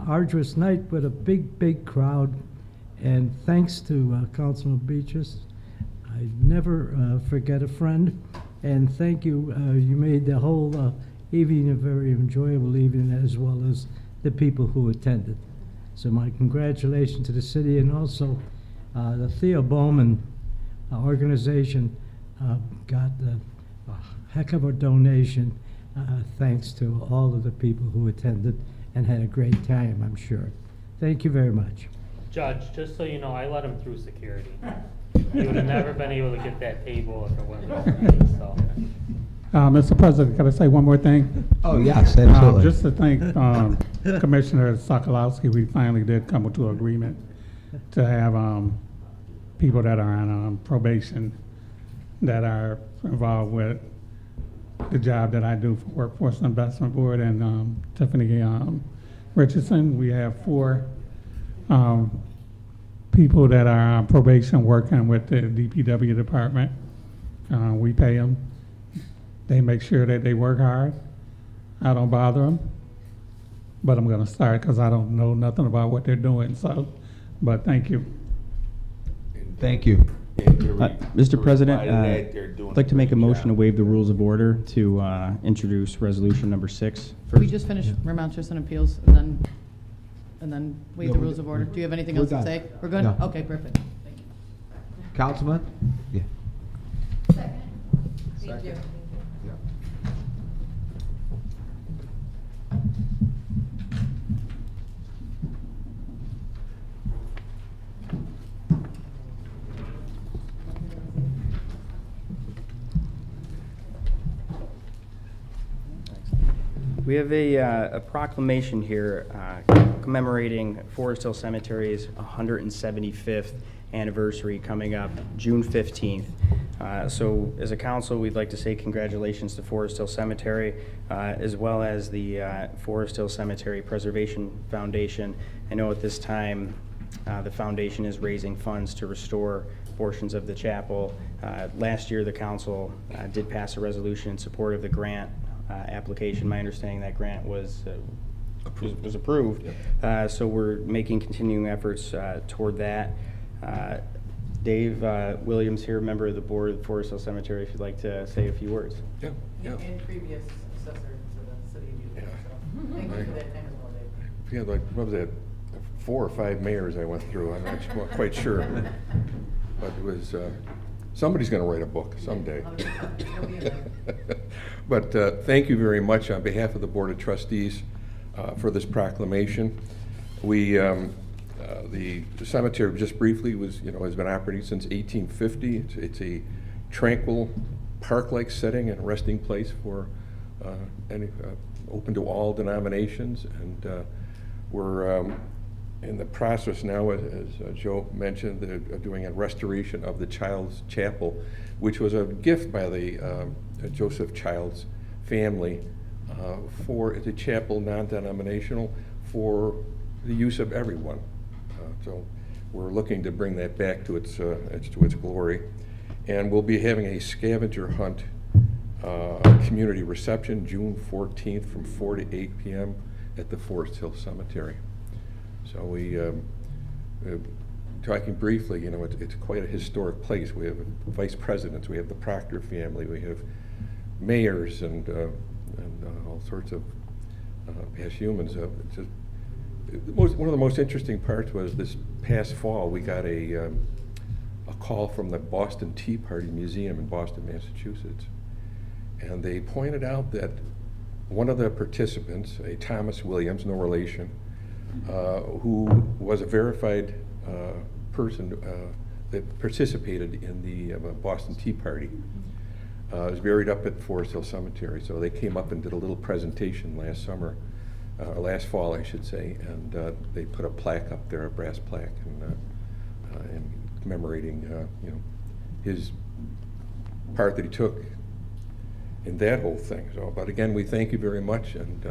arduous night with a big crowd. And thanks to Councilman Beatrice, I never forget a friend. And thank you. You made the whole evening a very enjoyable evening, as well as the people who attended. So my congratulations to the city, and also the Theo Bowman organization got a heck of a donation, thanks to all of the people who attended and had a great time, I'm sure. Thank you very much. Judge, just so you know, I let him through security. You would have never been able to get that table if it wasn't for me, so. Mr. President, can I say one more thing? Oh, yes, absolutely. Just to thank Commissioner Sokolowski, we finally did come to an agreement to have people that are on probation that are involved with the job that I do for Workforce Investment Board, and Tiffany Richardson. We have 4 people that are on probation working with the DPW department. We pay them. They make sure that they work hard. I don't bother them, but I'm going to start because I don't know nothing about what they're doing. So, but thank you. Thank you. Mr. President, They're doing I'd like to make a great motion job. to waive the rules of order to introduce resolution number 6 We first. just finished Remonstrance and Appeals, and then waive the rules of order. Do you have anything We're else to done. say? We're good? No. Okay, perfect. Thank you. Councilman? Yeah. Thank you. We have a proclamation here commemorating Forest Hill Cemetery's 175th anniversary coming up June 15th. So as a council, we'd like to say congratulations to Forest Hill Cemetery, as well as the Forest Hill Cemetery Preservation Foundation. I know at this time the foundation is raising funds to restore portions of the chapel. Last year, the council did pass a resolution in support of the grant application. My understanding that grant was approved. So we're making continuing efforts toward that. Dave Williams here, member of the board of Forest Hill Cemetery, if you'd like to say a few words. Yeah. And previous assessor to the city of Utica, so thank you for that time as well, Dave. Yeah, like, what was that, 4 or 5 mayors I went through, I'm not quite sure. But it was, somebody's gonna write a book someday. But thank you very much on behalf of the Board of Trustees for this proclamation. We, the cemetery, just briefly, was, has been operating since 1850. It's a tranquil, park-like setting and resting place for open to all denominations. And we're in the process now, as Joe mentioned, of doing a restoration of the Child's Chapel, which was a gift by the Joseph Child's family for the chapel, non-denominational, for the use of everyone. So we're looking to bring that back to its glory. And we'll be having a scavenger hunt community reception June 14th from 4 to 8 p.m. at the Forest Hill Cemetery. So we, talking briefly, it's quite a historic place. We have vice presidents, we have the Proctor family, we have mayors, and all sorts of past humans. One of the most interesting parts was this past fall, we got a call from the Boston Tea Party Museum in Boston, Massachusetts. And they pointed out that one of the participants, a Thomas Williams, no relation, who was a verified person that participated in the Boston Tea Party, is buried up at Forest Hill Cemetery. So they came up and did a little presentation last fall, I should say, and they put a plaque up there, a brass plaque, and commemorating, you know, his part that he took in that whole thing. So, but again, we thank you very much, and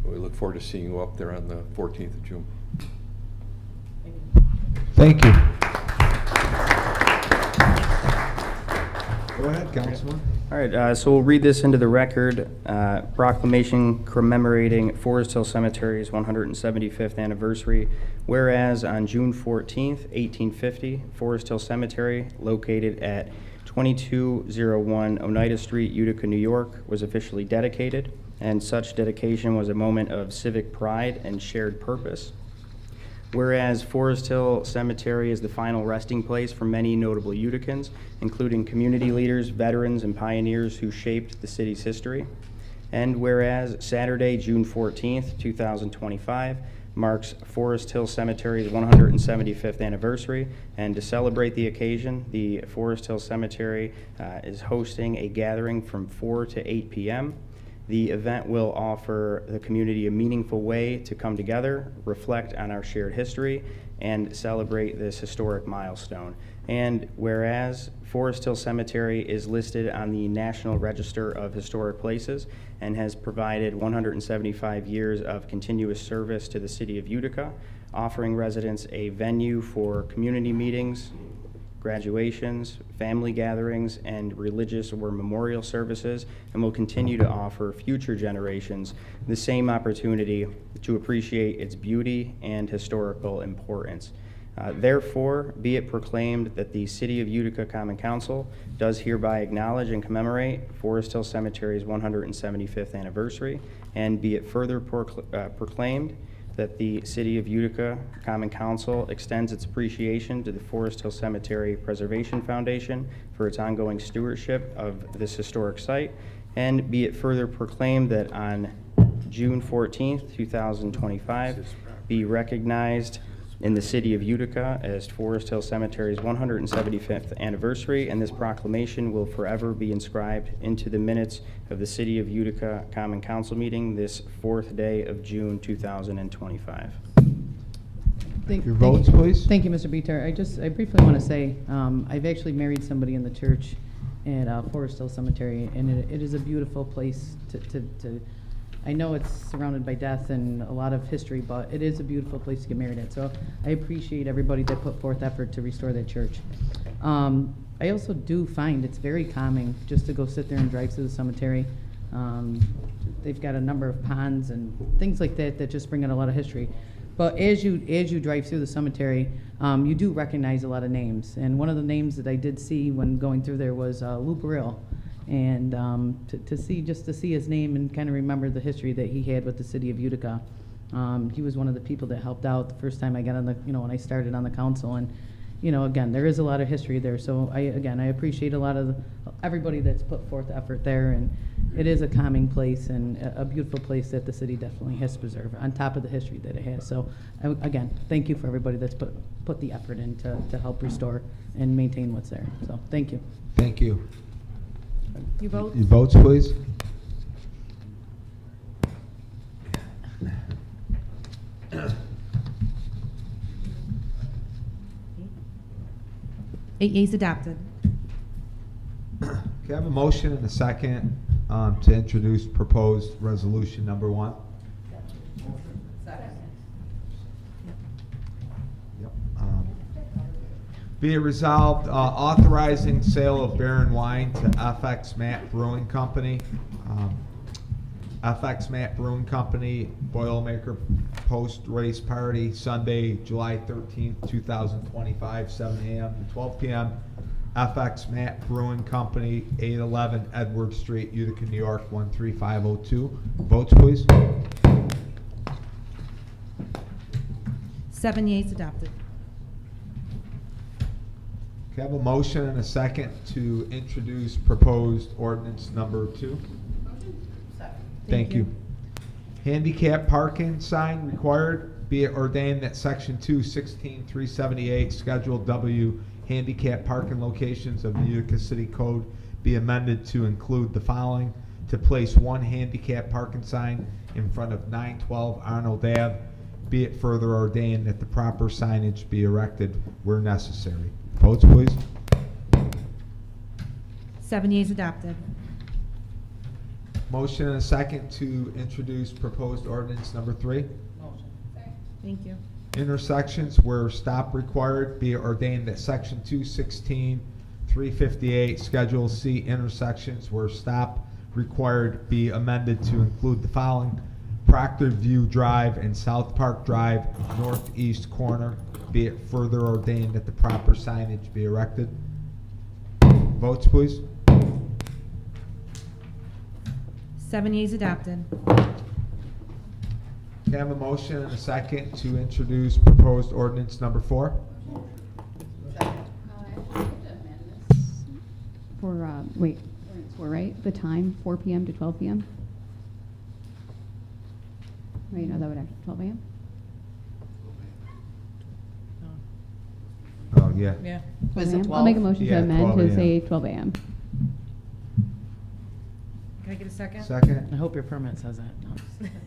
we look forward to seeing you up there on the 14th of June. Thank you. Go ahead, Councilman. All right, so we'll read this into the record. Proclamation commemorating Forest Hill Cemetery's 175th anniversary. Whereas on June 14th, 1850, Forest Hill Cemetery, located at 2201 Oneida Street, Utica, New York, was officially dedicated, and such dedication was a moment of civic pride and shared purpose. Whereas Forest Hill Cemetery is the final resting place for many notable Uticans, including community leaders, veterans, and pioneers who shaped the city's history. And whereas Saturday, June 14th, 2025, marks Forest Hill Cemetery's 175th anniversary, and to celebrate the occasion, the Forest Hill Cemetery is hosting a gathering from 4 to 8 p.m. The event will offer the community a meaningful way to come together, reflect on our shared history, and celebrate this historic milestone. And whereas Forest Hill Cemetery is listed on the National Register of Historic Places and has provided 175 years of continuous service to the city of Utica, offering residents a venue for community meetings, graduations, family gatherings, and religious or memorial services, and will continue to offer future generations the same opportunity to appreciate its beauty and historical importance. Therefore, be it proclaimed that the City of Utica Common Council does hereby acknowledge and commemorate Forest Hill Cemetery's 175th anniversary, and be it further proclaimed that the City of Utica Common Council extends its appreciation to the Forest Hill Cemetery Preservation Foundation for its ongoing stewardship of this historic site, and be it further proclaimed that on June 14th, 2025, be recognized in the City of Utica as Forest Hill Cemetery's 175th anniversary, and this proclamation will forever be inscribed into the minutes of the City of Utica Common Council meeting this 4th day of June 2025. Your votes, please. Thank you, Mr. Beater. I briefly want to say, I've actually married somebody in the church at Forest Hill Cemetery, and it is a beautiful place to I know it's surrounded by death and a lot of history, but it is a beautiful place to get married at. So I appreciate everybody that put forth effort to restore that church. I also do find it's very calming just to go sit there and drive through the cemetery. They've got a number of ponds and things like that that just bring out a lot of history. But as you drive through the cemetery, you do recognize a lot of names. And one of the names that I did see when going through there was Lou Burrill. And to see his name and kind of remember the history that he had with the city of Utica. He was one of the people that helped out the first time I got on the, when I started on the council. And, again, there is a lot of history there. So I appreciate a lot of everybody that's put forth effort there. And it is a calming place and a beautiful place that the city definitely has to preserve on top of the history that it has. So again, thank you for everybody that's put the effort in to help restore and maintain what's there. So thank you. Thank you. You vote? Your votes, please. Eight yeas adopted. Can I have a motion and a second to introduce proposed resolution number 1? Yep. Be it resolved, authorizing sale of beer and wine to FX Matt Brewing Company. FX Matt Brewing Company, Boilermaker Post Race Party, Sunday, July 13th, 2025, 7 a.m. to 12 p.m. FX Matt Brewing Company, 811 Edward Street, Utica, New York, 13502. Votes, please. 7 yeas adopted. Can I have a motion and a second to introduce proposed ordinance number 2? Thank you. Handicap parking sign required. Be it ordained that Section 216-378, Schedule W, handicap parking locations of the Utica City Code be amended to include the following: to place one handicap parking sign in front of 912 Arnold Ave. Be it further ordained that the proper signage be erected where necessary. Votes, please. 7 yeas adopted. Motion and a second to introduce proposed ordinance number 3. Thank you. Intersections where stop required, be it ordained that section 216, 358, Schedule C intersections where stop required be amended to include the following: Proctor View Drive and South Park Drive, northeast corner, be it further ordained that the proper signage be erected. Votes, please. 7 yeas adopted. Can I have a motion and a second to introduce proposed ordinance number 4? For, wait, ordinance 4, right? The time, 4 PM to 12 PM? Wait, no, that would actually, 12 AM? Oh, yeah. Yeah. 12 Is it a.m.? I'll make a 12? motion to Yeah, amend 12 to a.m. say 12 AM. Can I get a second? Second? I hope your permit says that.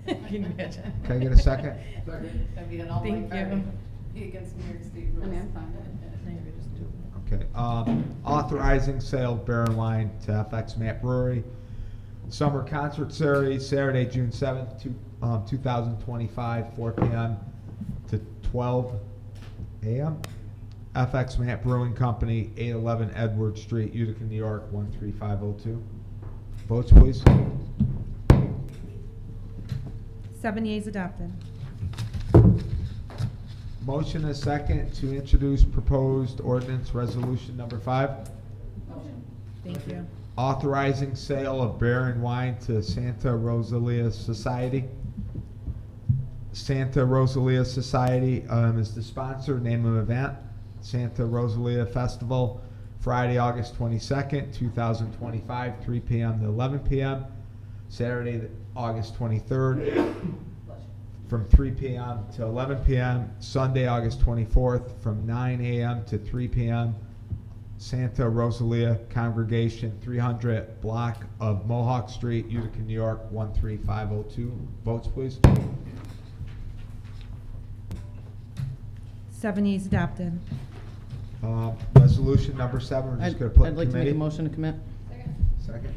Can you imagine? Can I get a second? That'd be an all-night Thank you. party. Be against New York State rules. I mean, I'm fine. Okay, authorizing sale of beer and wine to FX Matt Brewery. Summer Concert Series, Saturday, June 7th, 2025, 4 p.m. to 12 a.m. FX Matt Brewing Company, 811 Edward Street, Utica, New York, 13502. Votes, please. 7 yeas adopted. Motion and second to introduce proposed ordinance resolution number 5. Thank you. Authorizing sale of beer and wine to Santa Rosalia Society. Santa Rosalia Society is the sponsor. Name of event: Santa Rosalia Festival, Friday, August 22nd, 2025, 3 p.m. to 11 p.m. Saturday, August 23rd, from 3 p.m. to 11 p.m. Sunday, August 24th, from 9 a.m. to 3 p.m. Santa Rosalia Congregation, 300 block of Mohawk Street, Utica, New York, 13502. Votes, please. 7 yeas adopted. Resolution number 7, we're just going to put in I'd like to make committee. a motion to commit. Second.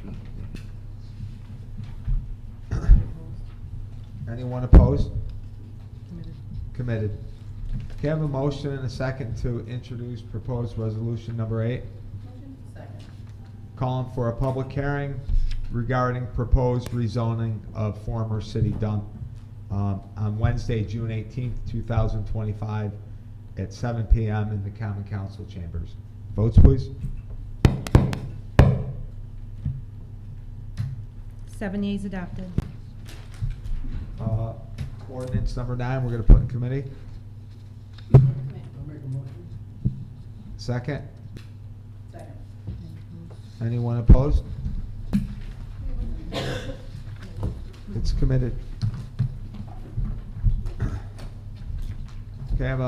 Anyone opposed? Committed. Can I have a motion and a second to introduce proposed resolution number 8? Calling for a public hearing regarding proposed rezoning of former city dump on Wednesday, June 18th, 2025 at 7 p.m. in the Common Council chambers. Votes, please. 7 yeas adopted. Ordinance number 9, we're going to put in committee. I'll make a motion. Second. Second. Anyone opposed? It's committed. Okay, I have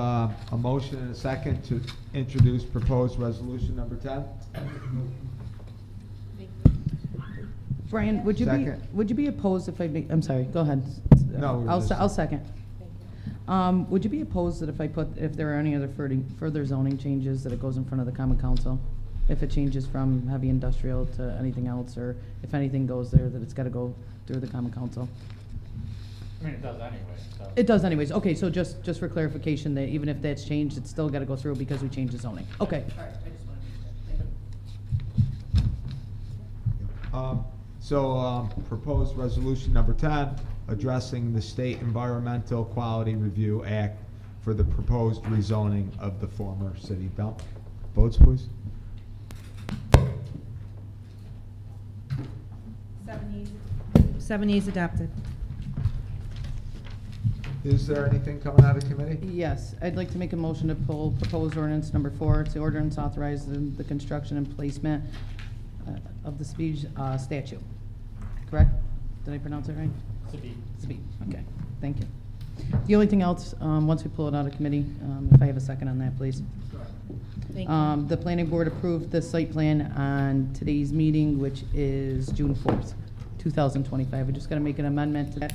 a motion and a second to introduce proposed resolution number 10. Brian, would you be, Second. would you be opposed if I make, I'm sorry, go ahead. No, we're just- I'll second. Would you be opposed that if there are any other further zoning changes, that it goes in front of the common council? If it changes from heavy industrial to anything else, or if anything goes there, that it's gotta go through the common council? I mean, it does anyway, so. It does anyways. Okay, so just for clarification, that even if that's changed, it's still gotta go through because we changed the zoning. Okay. All right, I just wanted to make that. Thank you. Proposed resolution number 10, addressing the State Environmental Quality Review Act for the proposed rezoning of the former city dump. Votes, please. 7 yeas adopted. Is there anything coming out of committee? Yes, I'd like to make a motion to pull proposed ordinance number 4. It's the ordinance authorizing the construction and placement of the speed statue. Correct? Did I pronounce it right? Speed, okay, thank you. The only thing else, once we pull it out of committee, if I have a second on that, please. Thank you. The planning board approved the site plan on today's meeting, which is June 4th, 2025. We just gotta make an amendment to that,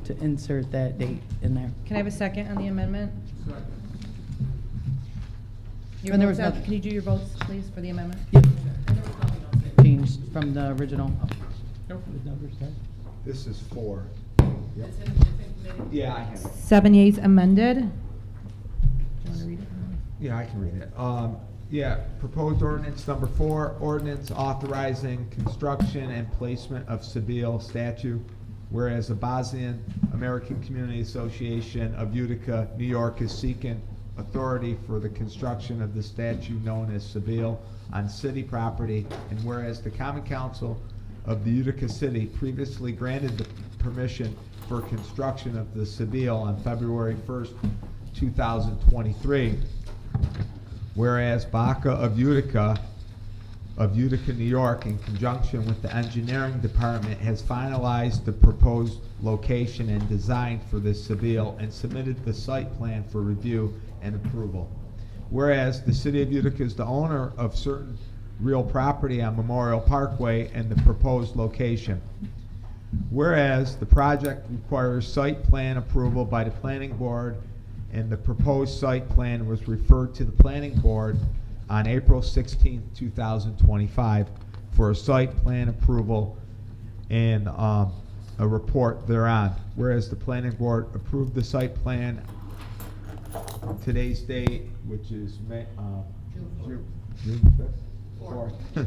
to insert that date in there. Can I have a second on the amendment? Your And there votes was out. nothing- Can you do your votes, please, for the amendment? Changed from the original. This is 4. Yep. It's in committee. Yeah, I have it. 7 yeas amended. Do you want to read it? Yeah, I can read it. Yeah, proposed ordinance number 4, ordinance authorizing construction and placement of Seville statue. Whereas the Bosnian American Community Association of Utica, New York is seeking authority for the construction of the statue known as Seville on city property. And whereas the Common Council of the Utica City previously granted the permission for construction of the Seville on February 1st, 2023. Whereas Baca of Utica, New York, in conjunction with the engineering department, has finalized the proposed location and design for this Seville and submitted the site plan for review and approval. Whereas the city of Utica is the owner of certain real property on Memorial Parkway and the proposed location. Whereas the project requires site plan approval by the planning board, and the proposed site plan was referred to the planning board on April 16, 2025 for a site plan approval and a report thereon. Whereas the planning board approved the site plan today's date, which is June 5th? 4th,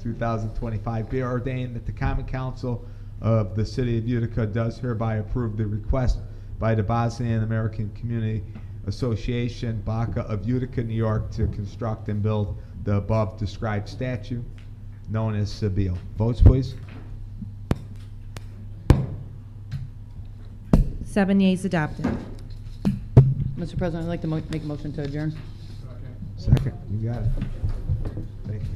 2025, be ordained that the Common Council of the City of Utica does hereby approve the request by the Bosnian American Community Association, Baca of Utica, New York, to construct and build the above described statue known as Seville. Votes, please. 7 yeas adopted. Mr. President, I'd like to make a motion to adjourn. Second, you got it. Thank you.